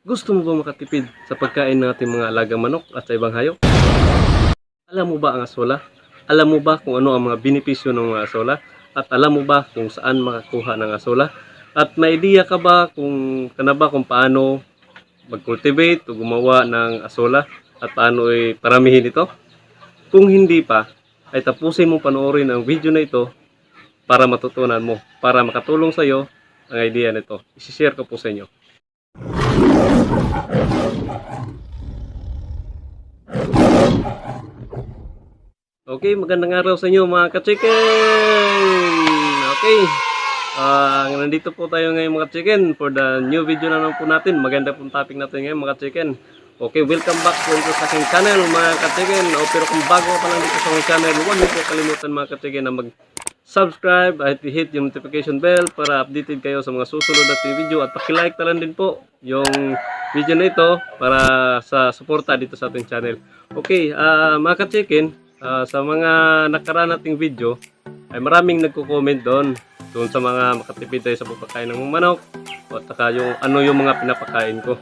Gusto mo ba makatipid sa pagkain ng ating mga alagang manok at sa ibang hayop? Alam mo ba ang asola? Alam mo ba kung ano ang mga benepisyo ng mga asola? At alam mo ba kung saan makakuha ng asola? At may idea ka ba kung paano mag-cultivate o gumawa ng asola at paano paramihin ito? Kung hindi pa, ay tapusin mo panoorin ang video na ito para matutunan mo, para makatulong sa iyo ang idea nito. I-share ko po sa inyo. Okay, magandang araw sa inyo mga ka-chicken! Okay, nandito po tayo ngayon mga chicken for the new video na naman po natin. Maganda pong topic natin ngayon mga chicken. Okay, welcome back po dito sa aking channel mga ka-chicken. Pero kung bago pa lang dito sa aking channel, huwag niyo po kalimutan mga ka-chicken na mag-subscribe at i-hit yung notification bell para updated kayo sa mga susunod nating video. At paki-like na lang din po yung video na ito para sa suporta dito sa ating channel. Okay, mga ka-chicken, sa mga nakaraan nating video ay maraming nagko-comment doon sa mga makatipid tayo sa pagpakain ng manok o saka yung mga pinapakain ko.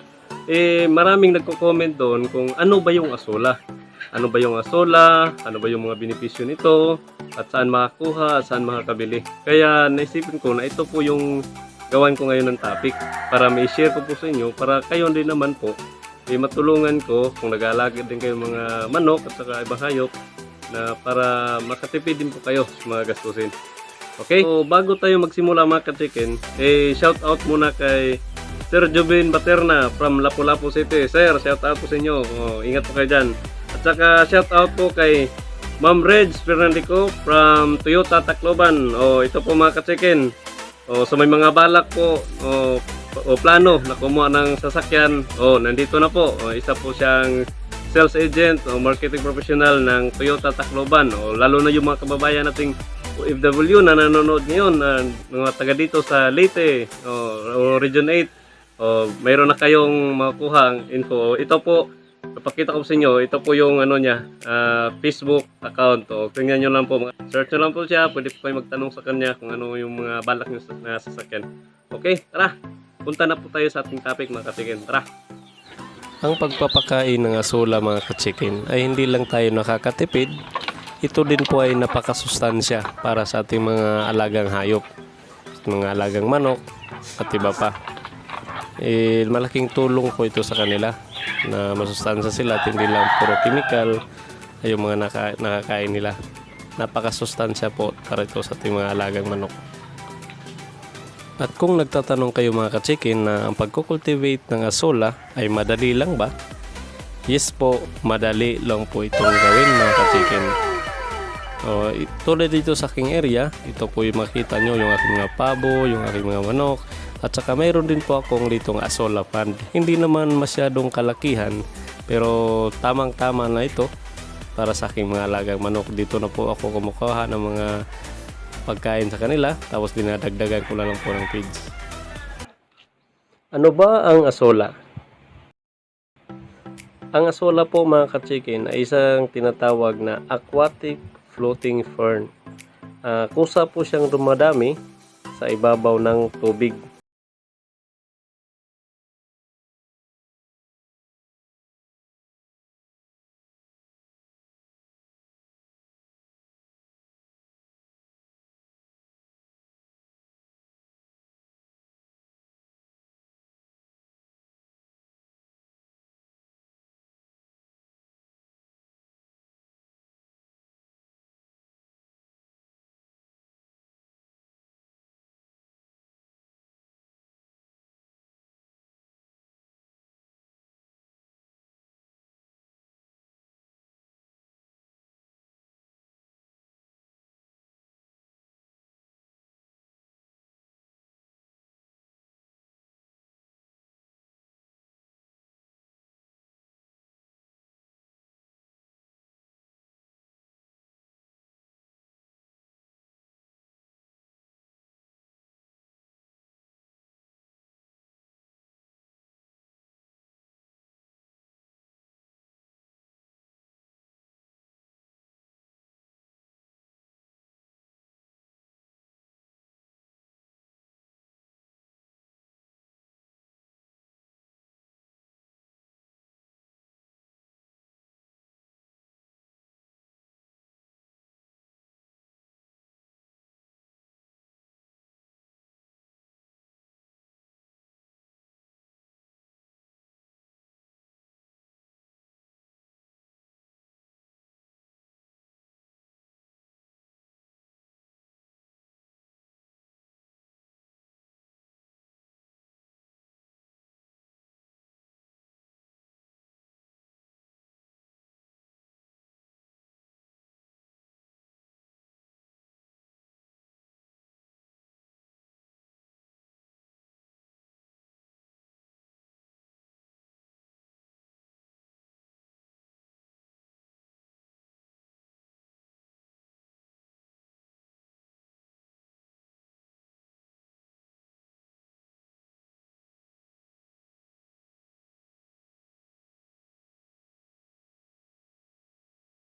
Maraming nagko-comment doon kung ano ba yung asola. Ano ba yung asola? Ano ba yung mga benepisyo nito? At saan makakuha? At saan makakabili? Kaya naisipin ko na ito po yung gawan ko ngayon ng topic para may share ko po sa inyo para kayo din naman po matulungan ko kung nag-aalaga din kayo mga manok at saka ibang hayop na para makatipid din po kayo sa mga gastusin. Okay? So, bago tayo magsimula mga ka-chicken, shout out muna kay Sir Jubin Baterna from Lapu-Lapu City. Sir, shout out po sa inyo. Ingat po kayo dyan. At saka shout out po kay Ma'am Reg Fernandico from Toyota Tacloban. Ito po mga ka-chicken. So may mga balak po plano na kumuha ng sasakyan. Nandito na po. Isa po siyang sales agent o marketing professional ng Toyota Tacloban. Lalo na yung mga kababayan nating OFW na nanonood ngayon, mga taga dito sa Leyte o Region 8. Mayroon na kayong makuha ang info. Ito po, papakita ko sa inyo, ito po yung Facebook account. Tingnan nyo lang po, search nyo lang po siya, pwede po kayo magtanong sa kanya kung ano yung mga balak nyo na sasakyan. Okay, tara, punta na po tayo sa ating topic mga ka-chicken. Tara! Ang pagpapakain ng asola mga ka-chicken ay hindi lang tayo nakakatipid, ito din po ay napakasustansya para sa ating mga alagang hayop, mga alagang manok at iba pa. Malaking tulong po ito sa kanila na masustansya sila at hindi lang puro chemical ay yung mga nakakain nila. Napakasustansya po para ito sa ating mga alagang manok. At kung nagtatanong kayo mga ka-chicken na ang pagkukultivate ng asola ay madali lang ba? Yes po, madali lang po itong gawin mga ka-chicken. Tulad dito sa aking area, ito po yung makita nyo, yung aking mga pabo, yung aking mga manok. At saka mayroon din po akong ditong asola pond. Hindi naman masyadong kalakihan, pero tamang-tama na ito para sa aking mga alagang manok. Dito na po ako kumukuha ng mga pagkain sa kanila, tapos dinadagdagan ko na lang po ng feeds. Ano ba ang asola? Ang asola po mga ka-chicken ay isang tinatawag na aquatic floating fern. Kusa po siyang dumadami sa ibabaw ng tubig.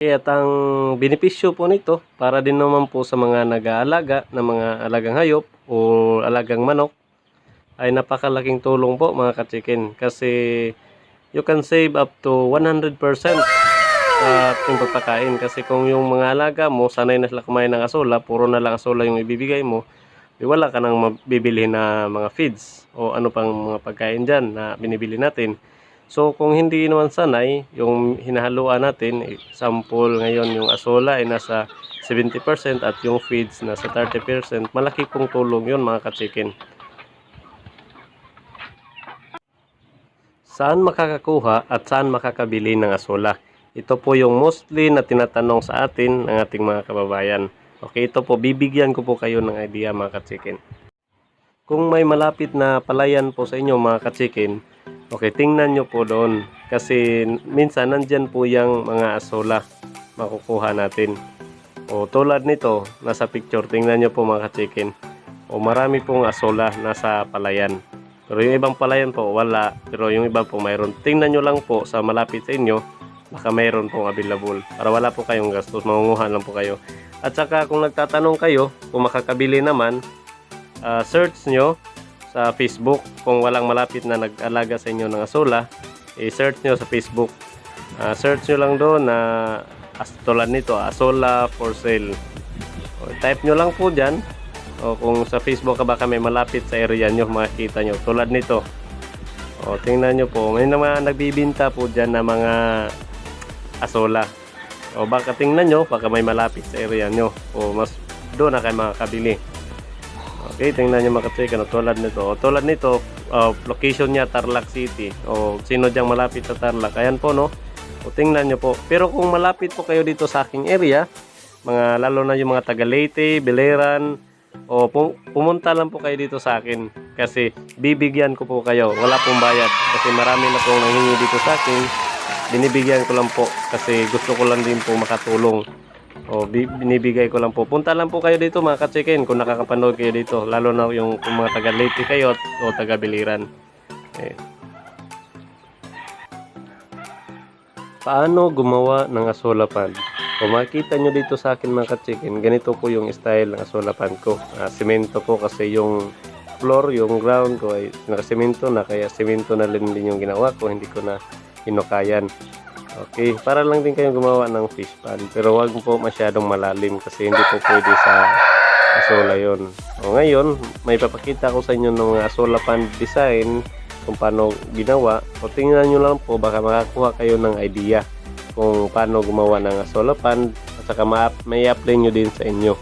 At ang benepisyo po nito para din naman po sa mga nag-aalaga ng mga alagang hayop o alagang manok ay napakalaking tulong po mga ka-chicken, kasi you can save up to 100% sa ating pagpakain. Kasi kung yung mga alaga mo sanay na sila kumain ng asola, puro na lang asola yung ibibigay mo, wala ka nang mabibili na mga feeds o ano pang mga pagkain dyan na binibili natin. So kung hindi naman sanay yung hinahaluan natin, sample ngayon yung asola ay nasa 70% at yung feeds nasa 30%, malaki pong tulong yun mga ka-chicken. Saan makakakuha at saan makakabili ng asola? Ito po yung mostly na tinatanong sa atin ng ating mga kababayan. Okay, ito po, bibigyan ko po kayo ng idea mga ka-chicken. Kung may malapit na palayan po sa inyo mga ka-chicken, okay, tingnan nyo po doon. Kasi minsan nandyan po yung mga asola makukuha natin. O tulad nito, nasa picture, tingnan nyo po mga ka-chicken. O marami pong asola nasa palayan. Pero yung ibang palayan po wala, pero yung iba po mayroon. Tingnan nyo lang po sa malapit sa inyo, baka mayroon pong available. Para wala po kayong gastos, mangunguha lang po kayo. At saka kung nagtatanong kayo, kung makakabili naman, search nyo sa Facebook. Kung walang malapit na nag-alaga sa inyo ng asola, i-search nyo sa Facebook. Search nyo lang doon na tulad nito, asola for sale. O, type nyo lang po dyan. O kung sa Facebook ka baka may malapit sa area nyo, makikita nyo. Tulad nito. O tingnan nyo po. May mga nagbibinta po dyan na mga asola. O baka tingnan nyo, baka may malapit sa area nyo. O mas doon na kayo makakabili. Okay, tingnan nyo mga ka-chicken. Tulad nito. O tulad nito, location niya Tarlac City. O sino dyang malapit sa Tarlac. Ayan po no. O tingnan nyo po. Pero kung malapit po kayo dito sa aking area, mga lalo na yung mga taga Leyte, Biliran, o pumunta lang po kayo dito sa akin kasi bibigyan ko po kayo, wala pong bayad kasi marami na pong nanghingi dito sa akin, binibigyan ko lang po kasi gusto ko lang din po makatulong. O binibigay ko lang po, punta lang po kayo dito mga ka-chicken kung nakakapanood kayo dito, lalo na yung mga taga Leyte kayo o taga Biliran. Paano gumawa ng asola pan? Kung makikita nyo dito sa akin mga ka-chicken, ganito po yung style ng asola pan ko. Semento po kasi yung floor, yung ground ko ay nakasemento na, kaya semento na din yung ginawa ko, hindi ko na hinukayan. Okay, para lang din kayo gumawa ng fish pan, pero wag po masyadong malalim kasi hindi po pwede sa asola yon. O ngayon, may papakita ko sa inyo ng mga asola pan design kung paano ginawa. O tingnan nyo lang po, baka makakuha kayo ng idea kung paano gumawa ng asola pan at saka may apply nyo din sa inyo.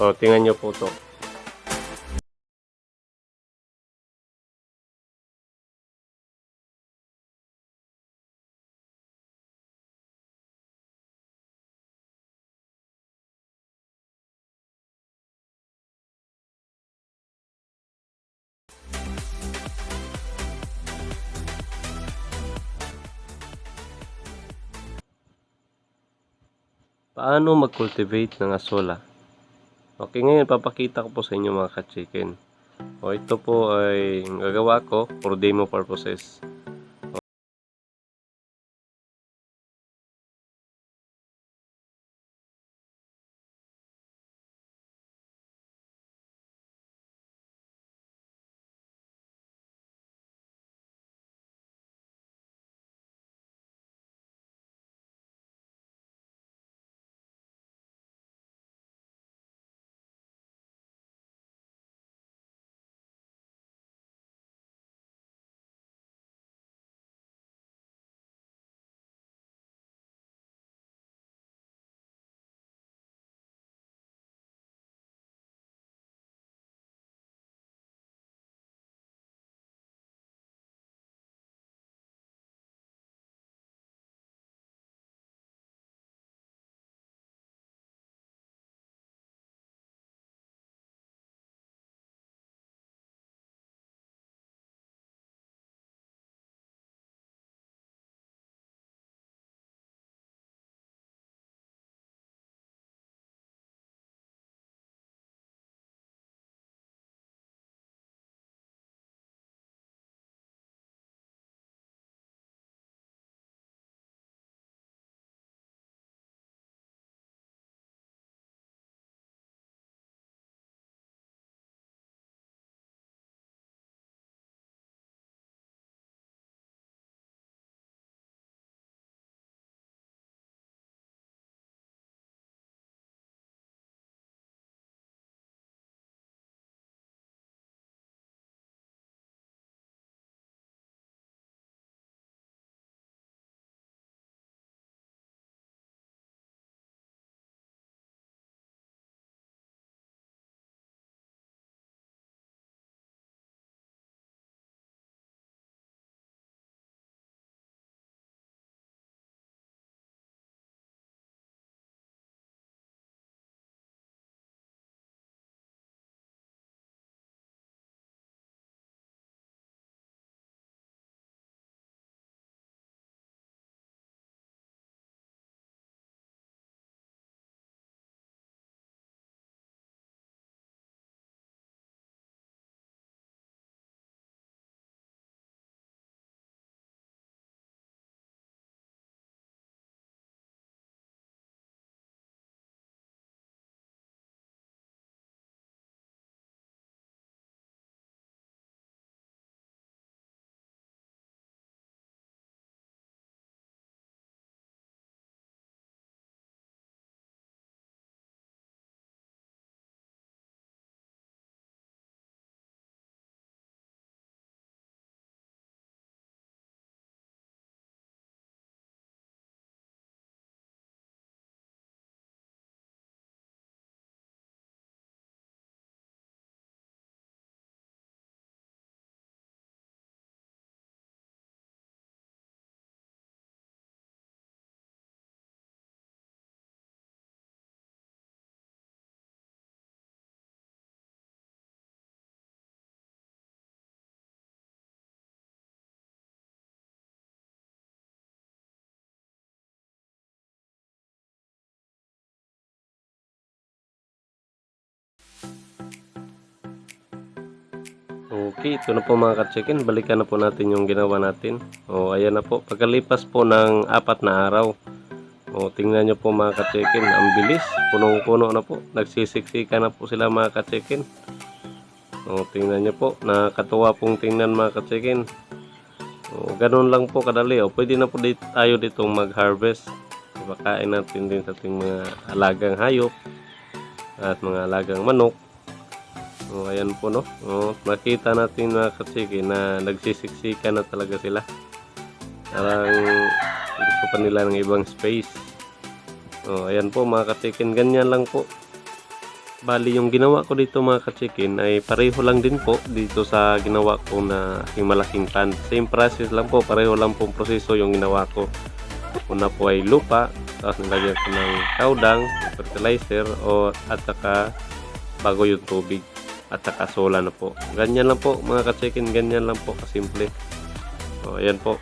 O tingnan nyo po to. Paano mag-cultivate ng asola? Okay, ngayon papakita ko po sa inyo mga ka-chicken. O ito po ay gagawa ko for demo purposes. Okay, ito na po mga ka-chicken. Balikan na po natin yung ginawa natin. O, ayan na po. Pagkalipas po ng 4 na araw. O, tingnan nyo po mga ka-chicken. Ang bilis. Punong-puno na po. Nagsisiksika na po sila mga ka-chicken. O, tingnan nyo po. Nakakatuwa pong tingnan mga ka-chicken. O, ganun lang po kadali. O, pwede na po tayo ditong mag-harvest. Ipakain natin din sa ating mga alagang hayop at mga alagang manok. O, ayan po no. O, makita natin mga ka-chicken na nagsisiksika na talaga sila. Parang gusto pa nila ng ibang space. O, ayan po mga ka-chicken. Ganyan lang po. Bali yung ginawa ko dito mga ka-chicken ay pareho lang din po dito sa ginawa ko na aking malaking pond. Same process lang po. Pareho lang pong proseso yung ginawa ko. Una po ay lupa. Tapos nilagyan ko ng kaudang, fertilizer at saka bago yung tubig. At saka sola na po. Ganyan lang po mga ka-chicken. Ganyan lang po kasimple. O, ayan po.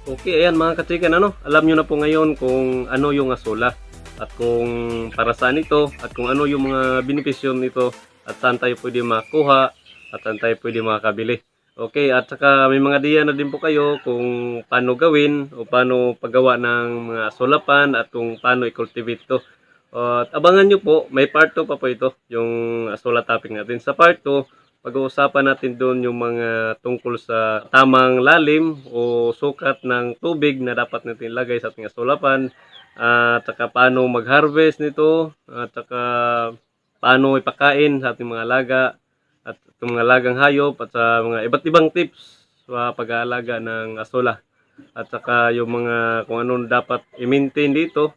Okay, ayan mga ka-chicken. Alam nyo na po ngayon kung ano yung asola. At kung para saan ito. At kung ano yung mga benepisyo nito. At saan tayo pwede makuha. At saan tayo pwede makabili. Okay, at saka may mga diya na din po kayo kung paano gawin. O paano paggawa ng mga asolapan. At kung paano i-cultivate ito. At abangan nyo po, may part 2 pa po ito, yung asola topic natin. Sa part 2, pag-uusapan natin doon yung mga tungkol sa tamang lalim o sukat ng tubig na dapat natin ilagay sa ating asolapan. At saka paano mag-harvest nito, at saka paano ipakain sa ating mga alaga, at itong mga alagang hayop, at sa mga iba't ibang tips sa pag-aalaga ng asola. At saka yung mga kung ano dapat i-maintain dito.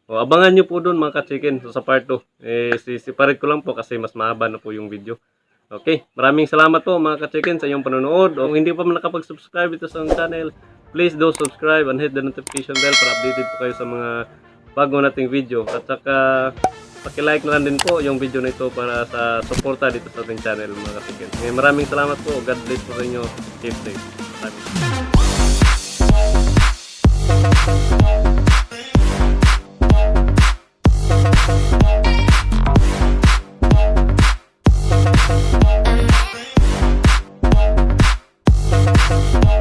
O, abangan nyo po doon mga ka-chicken. So, sa part 2, separate ko lang po kasi mas mahaba na po yung video. Okay, maraming salamat po mga ka-chicken sa iyong panonood. O kung hindi pa nakapag-subscribe ito sa channel, please do subscribe and hit the notification bell para updated po kayo sa mga bago nating video. At saka, paki-like na lang din po yung video na ito para sa suporta dito sa ating channel mga ka-chicken. Maraming salamat po. God bless po sa inyo. Keep safe. Maraming.